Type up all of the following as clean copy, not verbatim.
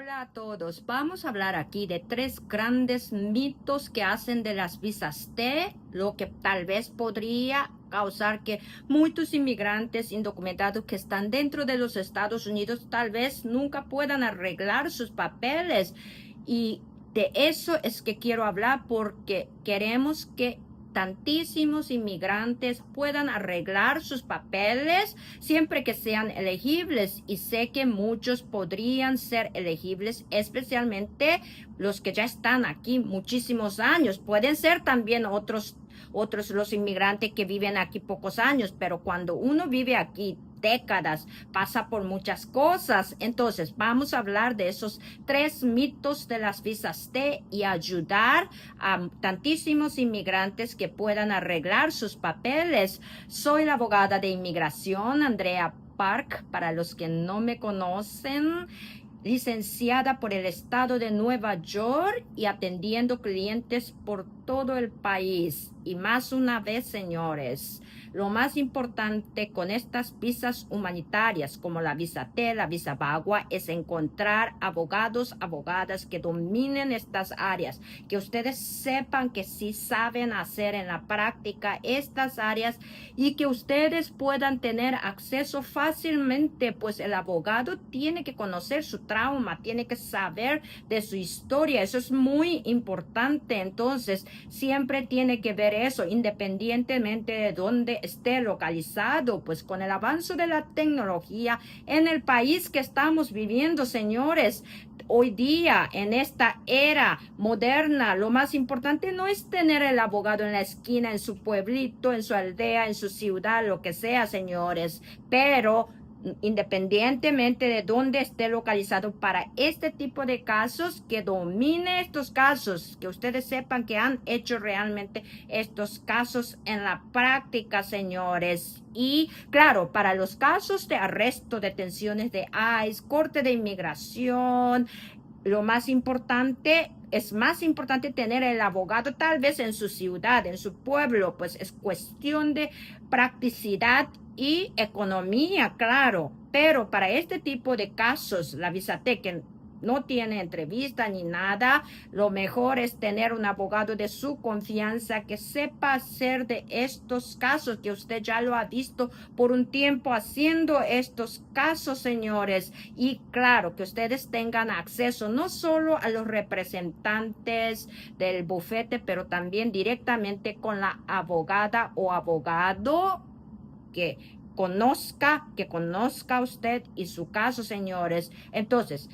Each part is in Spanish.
Hola a todos. Vamos a hablar aquí de 3 grandes mitos que hacen de las visas T, lo que tal vez podría causar que muchos inmigrantes indocumentados que están dentro de los Estados Unidos tal vez nunca puedan arreglar sus papeles. Y de eso es que quiero hablar porque queremos que tantísimos inmigrantes puedan arreglar sus papeles siempre que sean elegibles, y sé que muchos podrían ser elegibles, especialmente los que ya están aquí muchísimos años. Pueden ser también otros los inmigrantes que viven aquí pocos años, pero cuando uno vive aquí décadas, pasa por muchas cosas. Entonces, vamos a hablar de esos 3 mitos de las visas T y ayudar a tantísimos inmigrantes que puedan arreglar sus papeles. Soy la abogada de inmigración, Andrea Park, para los que no me conocen, licenciada por el estado de Nueva York y atendiendo clientes por todo el país. Y más una vez, señores, lo más importante con estas visas humanitarias como la visa T, la visa VAWA, es encontrar abogadas que dominen estas áreas, que ustedes sepan que sí saben hacer en la práctica estas áreas y que ustedes puedan tener acceso fácilmente, pues el abogado tiene que conocer su trauma, tiene que saber de su historia. Eso es muy importante. Entonces, siempre tiene que ver eso, independientemente de dónde esté localizado. Pues con el avance de la tecnología en el país que estamos viviendo, señores, hoy día, en esta era moderna, lo más importante no es tener el abogado en la esquina, en su pueblito, en su aldea, en su ciudad, lo que sea, señores, pero independientemente de dónde esté localizado, para este tipo de casos, que domine estos casos, que ustedes sepan que han hecho realmente estos casos en la práctica, señores. Y claro, para los casos de arresto, detenciones de ICE, corte de inmigración, lo más importante, es más importante tener el abogado tal vez en su ciudad, en su pueblo, pues es cuestión de practicidad y economía, claro. Pero para este tipo de casos, la visa T, que no tiene entrevista ni nada, lo mejor es tener un abogado de su confianza que sepa hacer de estos casos, que usted ya lo ha visto por un tiempo haciendo estos casos, señores. Y claro, que ustedes tengan acceso no solo a los representantes del bufete, pero también directamente con la abogada o abogado que conozca usted y su caso, señores. Entonces,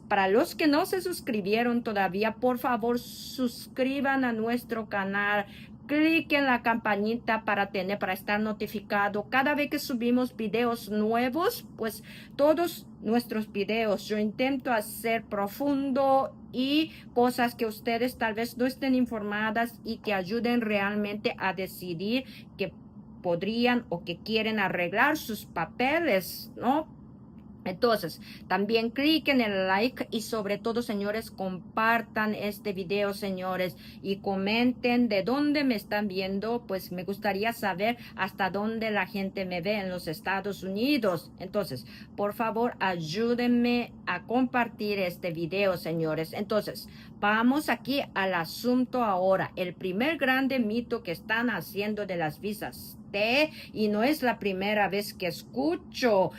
para los que no se suscribieron todavía, por favor, suscriban a nuestro canal. Clic en la campanita para estar notificado cada vez que subimos videos nuevos. Pues todos nuestros videos yo intento hacer profundo y cosas que ustedes tal vez no estén informadas y que ayuden realmente a decidir que podrían o que quieren arreglar sus papeles, ¿no? Entonces, también clic en el like y sobre todo, señores, compartan este video, señores, y comenten de dónde me están viendo. Pues me gustaría saber hasta dónde la gente me ve en los Estados Unidos. Entonces, por favor, ayúdenme a compartir este video, señores. Entonces, vamos aquí al asunto ahora. El primer grande mito que están haciendo de las visas T, y no es la primera vez que escucho,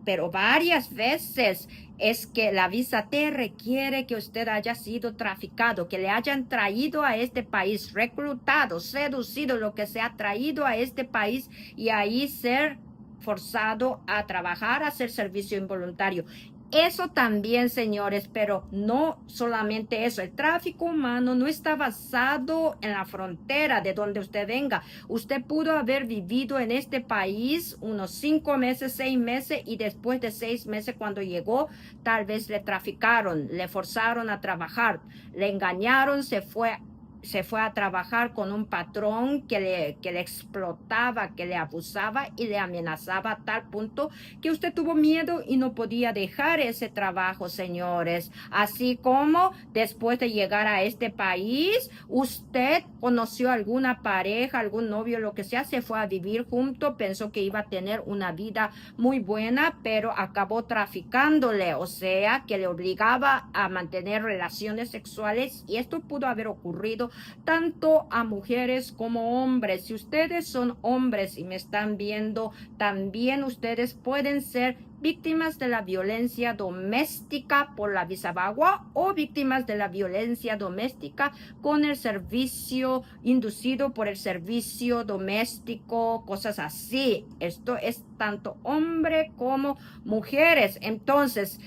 pero varias veces, es que la visa T requiere que usted haya sido traficado, que le hayan traído a este país, reclutado, seducido, lo que sea, traído a este país y ahí ser forzado a trabajar, a hacer servicio involuntario. Eso también, señores, pero no solamente eso. El tráfico humano no está basado en la frontera de donde usted venga. Usted pudo haber vivido en este país unos 5 meses, 6 meses, y después de 6 meses cuando llegó, tal vez le traficaron, le forzaron a trabajar, le engañaron, se fue se fue a trabajar con un patrón que le explotaba, que le abusaba y le amenazaba a tal punto que usted tuvo miedo y no podía dejar ese trabajo, señores. Así como después de llegar a este país, usted conoció alguna pareja, algún novio, lo que sea, se fue a vivir junto, pensó que iba a tener una vida muy buena, pero acabó traficándole, o sea, que le obligaba a mantener relaciones sexuales, y esto pudo haber ocurrido tanto a mujeres como hombres. Si ustedes son hombres y me están viendo, también ustedes pueden ser víctimas de la violencia doméstica por la visa bagua o víctimas de la violencia doméstica con el servicio inducido por el servicio doméstico, cosas así. Esto es tanto hombre como mujeres. Entonces,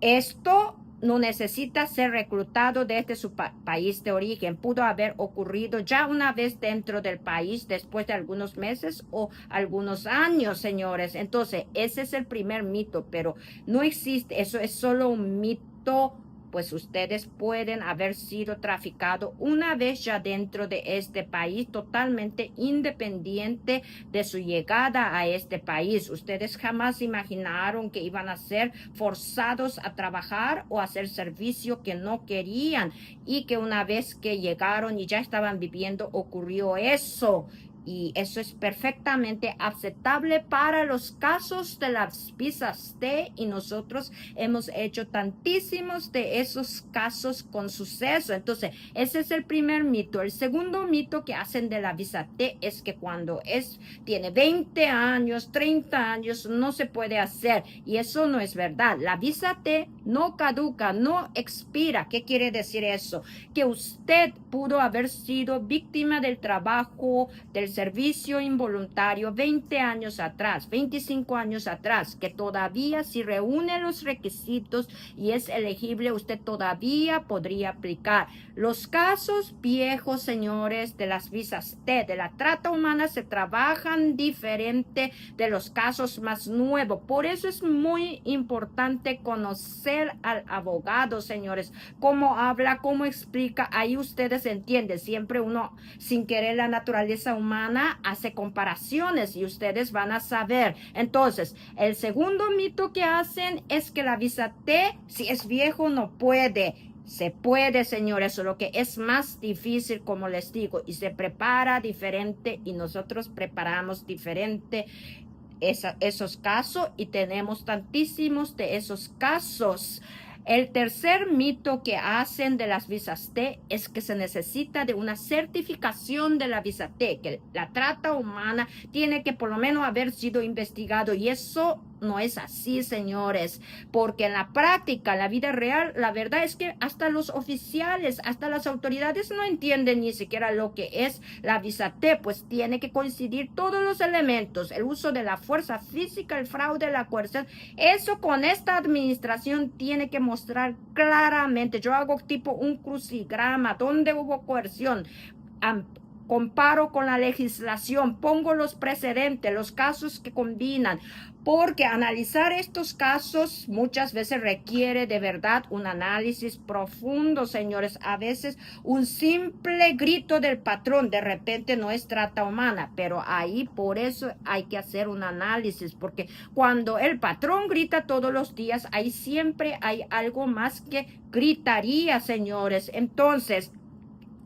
esto no necesita ser reclutado desde su país de origen. Pudo haber ocurrido ya una vez dentro del país después de algunos meses o algunos años, señores. Entonces, ese es el primer mito, pero no existe. Eso es solo un mito, pues ustedes pueden haber sido traficados una vez ya dentro de este país, totalmente independiente de su llegada a este país. Ustedes jamás imaginaron que iban a ser forzados a trabajar o a hacer servicio que no querían, y que una vez que llegaron y ya estaban viviendo, ocurrió eso. Y eso es perfectamente aceptable para los casos de las visas T, y nosotros hemos hecho tantísimos de esos casos con suceso. Entonces, ese es el primer mito. El segundo mito que hacen de la visa T es que cuando tiene 20 años, 30 años, no se puede hacer. Y eso no es verdad. La visa T no caduca, no expira. ¿Qué quiere decir eso? Que usted pudo haber sido víctima del trabajo, del servicio involuntario 20 años atrás, 25 años atrás, que todavía si reúne los requisitos y es elegible, usted todavía podría aplicar. Los casos viejos, señores, de las visas T, de la trata humana, se trabajan diferente de los casos más nuevos. Por eso es muy importante conocer al abogado, señores, cómo habla, cómo explica. Ahí ustedes entienden. Siempre uno, sin querer, la naturaleza humana hace comparaciones y ustedes van a saber. Entonces, el segundo mito que hacen es que la visa T, si es viejo, no puede. Se puede, señores, solo que es más difícil, como les digo, y se prepara diferente, y nosotros preparamos diferente esos casos, y tenemos tantísimos de esos casos. El tercer mito que hacen de las visas T es que se necesita de una certificación de la visa T, que la trata humana tiene que por lo menos haber sido investigado, y eso no es así, señores, porque en la práctica, en la vida real, la verdad es que hasta los oficiales, hasta las autoridades no entienden ni siquiera lo que es la visa T, pues tiene que coincidir todos los elementos: el uso de la fuerza física, el fraude, la coerción. Eso con esta administración tiene que mostrar claramente. Yo hago tipo un crucigrama donde hubo coerción, comparo con la legislación, pongo los precedentes, los casos que combinan, porque analizar estos casos muchas veces requiere de verdad un análisis profundo, señores. A veces un simple grito del patrón de repente no es trata humana, pero ahí por eso hay que hacer un análisis, porque cuando el patrón grita todos los días, ahí siempre hay algo más que gritaría, señores. Entonces,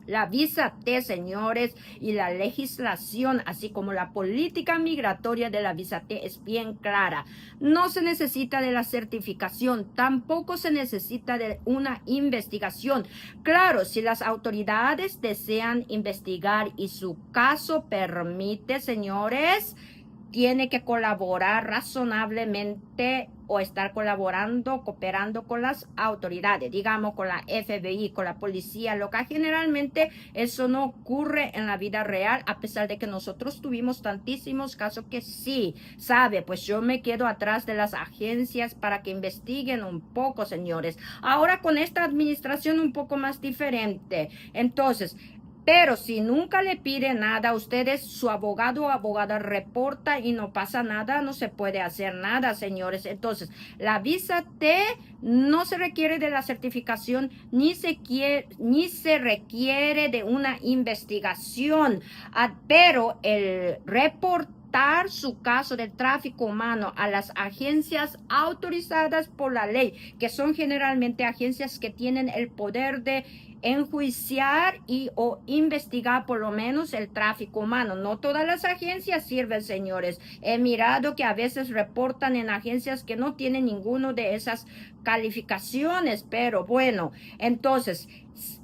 la visa T, señores, y la legislación, así como la política migratoria de la visa T, es bien clara. No se necesita de la certificación, tampoco se necesita de una investigación. Claro, si las autoridades desean investigar y su caso permite, señores, tiene que colaborar razonablemente o estar colaborando, cooperando con las autoridades, digamos con la FBI, con la policía local. Generalmente eso no ocurre en la vida real, a pesar de que nosotros tuvimos tantísimos casos que sí, sabe, pues yo me quedo atrás de las agencias para que investiguen un poco, señores. Ahora con esta administración un poco más diferente. Entonces, Pero si nunca le pide nada a ustedes, su abogado o abogada reporta y no pasa nada, no se puede hacer nada, señores. Entonces, la visa T no se requiere de la certificación ni se requiere de una investigación, pero el reportar su caso de tráfico humano a las agencias autorizadas por la ley, que son generalmente agencias que tienen el poder de enjuiciar o investigar por lo menos el tráfico humano. No todas las agencias sirven, señores. He mirado que a veces reportan en agencias que no tienen ninguno de esas calificaciones, pero bueno, entonces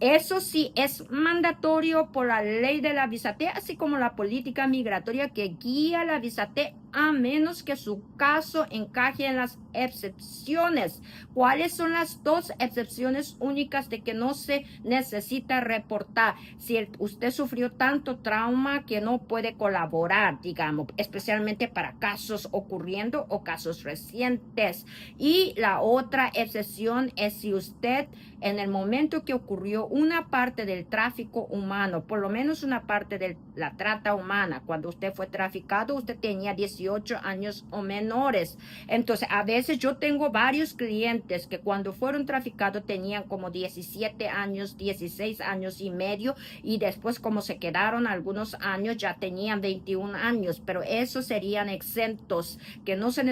eso sí es mandatorio por la ley de la visa T, así como la política migratoria que guía la visa T, a menos que su caso encaje en las excepciones. ¿Cuáles son las dos excepciones únicas de que no se necesita reportar? Si usted sufrió tanto trauma que no puede colaborar, digamos, especialmente para casos ocurriendo o casos recientes. Y la otra excepción es si usted en el momento que ocurrió una parte del tráfico humano, por lo menos una parte de la trata humana, cuando usted fue traficado, usted tenía 18 años o menores. Entonces, a veces yo tengo varios clientes que cuando fueron traficados tenían como 17 años, 16 años y medio, y después como se quedaron algunos años ya tenían 21 años, pero esos serían exentos que no se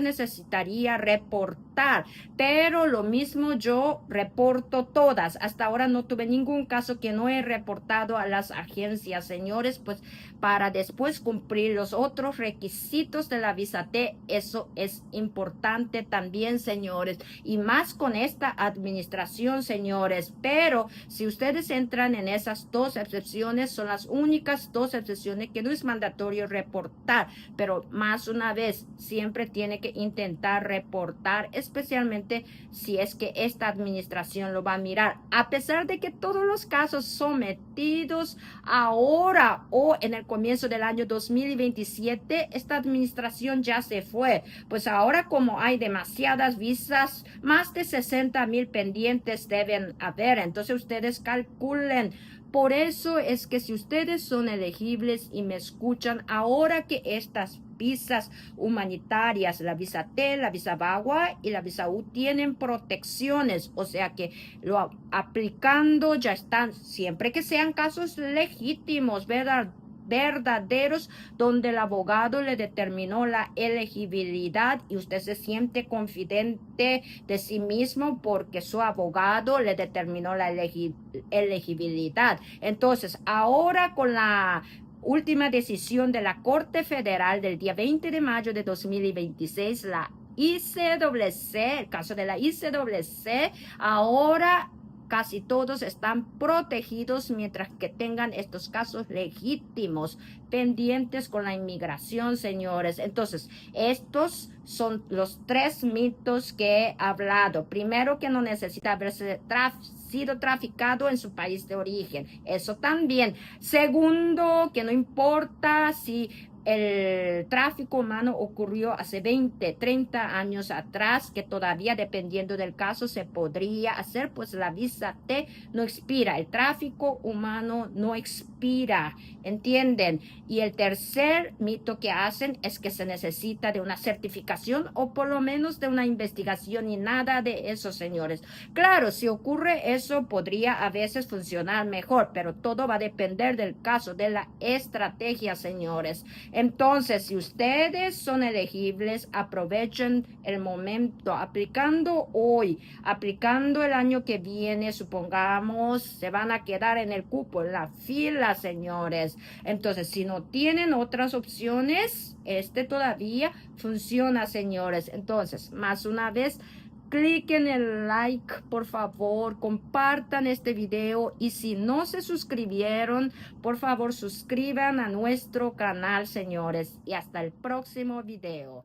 necesitaría reportar. Pero lo mismo yo reporto todas. Hasta ahora no tuve ningún caso que no he reportado a las agencias, señores, pues para después cumplir los otros requisitos de la visa T. Eso es importante también, señores, y más con esta administración, señores. Pero si ustedes entran en esas dos excepciones, son las únicas dos excepciones que no es mandatorio reportar, pero más una vez siempre tiene que intentar reportar, especialmente si es que esta administración lo va a mirar, a pesar de que todos los casos sometidos ahora o en el comienzo del año 2027, esta administración ya se fue. Pues ahora, como hay demasiadas visas, más de 60,000 pendientes deben haber. Entonces ustedes calculen. Por eso es que si ustedes son elegibles y me escuchan, ahora que estas visas humanitarias, la visa T, la visa VAWA y la visa U tienen protecciones, o sea que lo aplicando ya están, siempre que sean casos legítimos, verdaderos, donde el abogado le determinó la elegibilidad y usted se siente confidente de sí mismo porque su abogado le determinó la elegibilidad. Entonces, ahora con la última decisión de la Corte Federal del día 20 de mayo de 2026, la ICCC, el caso de la ICCC, ahora casi todos están protegidos mientras que tengan estos casos legítimos pendientes con la inmigración, señores. Entonces, estos son los tres mitos que he hablado. Primero, que no necesita haberse sido traficado en su país de origen. Eso también. Segundo, que no importa si el tráfico humano ocurrió hace 20, 30 años atrás, que todavía dependiendo del caso se podría hacer, pues la visa T no expira, el tráfico humano no expira, ¿entienden? Y el tercer mito que hacen es que se necesita de una certificación o por lo menos de una investigación, y nada de eso, señores. Claro, si ocurre eso podría a veces funcionar mejor, pero todo va a depender del caso, de la estrategia, señores. Entonces, si ustedes son elegibles, aprovechen el momento, aplicando hoy, aplicando el año que viene, supongamos, se van a quedar en el cupo, en la fila, señores. Entonces, si no tienen otras opciones, este todavía funciona, señores. Entonces, más una vez, cliquen el like, por favor, compartan este video, y si no se suscribieron, por favor suscriban a nuestro canal, señores, y hasta el próximo video.